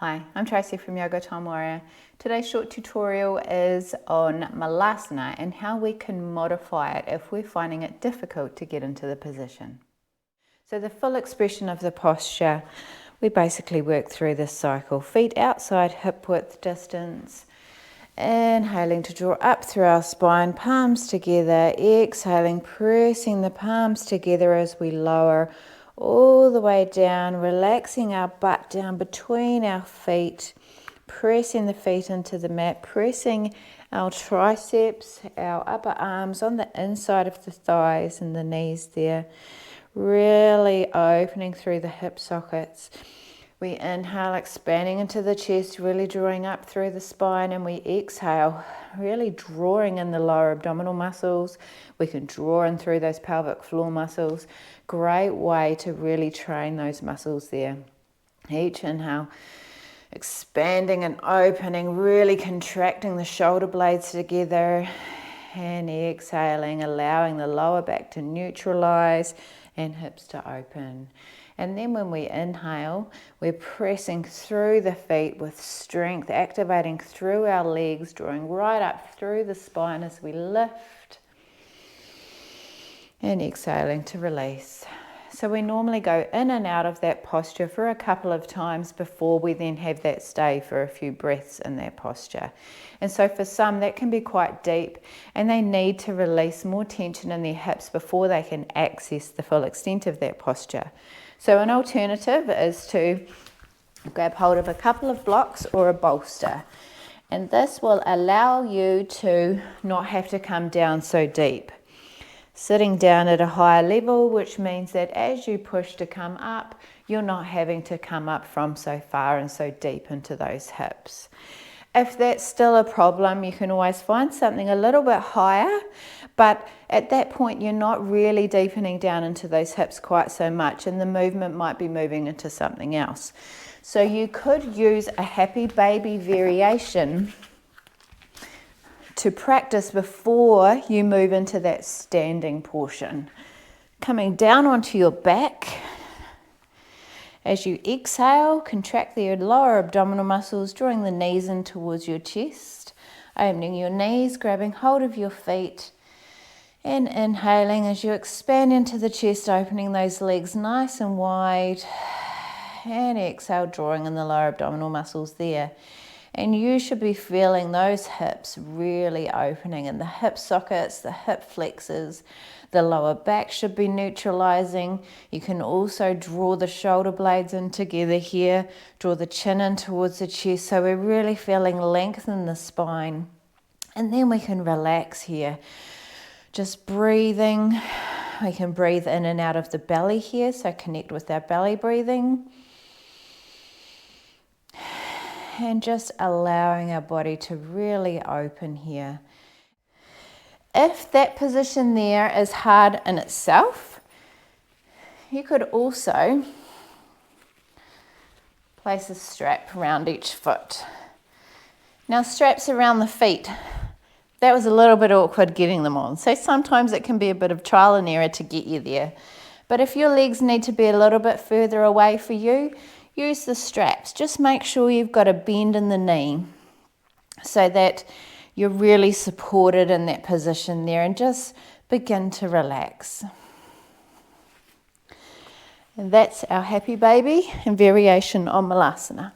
Hi, I'm Tracy from Yoga Time Warrior. Today's short tutorial is on Malasana and how we can modify it if we're finding it difficult to get into the position. So the full expression of the posture, we basically work through this cycle. Feet outside hip width distance. Inhaling to draw up through our spine, palms together. Exhaling, pressing the palms together as we lower all the way down, relaxing our butt down between our feet, pressing the feet into the mat, pressing our triceps, our upper arms on the inside of the thighs and the knees there, really opening through the hip sockets. We inhale, expanding into the chest, really drawing up through the spine, and we exhale, really drawing in the lower abdominal muscles. We can draw in through those pelvic floor muscles. Great way to really train those muscles there. Each inhale, expanding and opening, really contracting the shoulder blades together, and exhaling, allowing the lower back to neutralize and hips to open. And then when we inhale, we're pressing through the feet with strength, activating through our legs, drawing right up through the spine as we lift. And exhaling to release. So we normally go in and out of that posture for a couple of times before we then have that stay for a few breaths in that posture. And so for some that can be quite deep and they need to release more tension in their hips before they can access the full extent of that posture. So an alternative is to grab hold of a couple of blocks or a bolster. And this will allow you to not have to come down so deep. Sitting down at a higher level, which means that as you push to come up, you're not having to come up from so far and so deep into those hips. If that's still a problem, you can always find something a little bit higher, but at that point you're not really deepening down into those hips quite so much, and the movement might be moving into something else. So you could use a happy baby variation to practice before you move into that standing portion. Coming down onto your back. As you exhale, contract the lower abdominal muscles, drawing the knees in towards your chest, opening your knees, grabbing hold of your feet, and inhaling as you expand into the chest, opening those legs nice and wide, and exhale, drawing in the lower abdominal muscles there. And you should be feeling those hips really opening, and the hip sockets, the hip flexors, the lower back should be neutralizing. You can also draw the shoulder blades in together here, draw the chin in towards the chest, so we're really feeling length in the spine. And then we can relax here. Just breathing. We can breathe in and out of the belly here, so connect with our belly breathing. And just allowing our body to really open here. If that position there is hard in itself, you could also place a strap around each foot. Now straps around the feet, that was a little bit awkward getting them on. So sometimes it can be a bit of trial and error to get you there. But if your legs need to be a little bit further away for you, use the straps. Just make sure you've got a bend in the knee so that you're really supported in that position there, and just begin to relax. And that's our happy baby and variation on Malasana.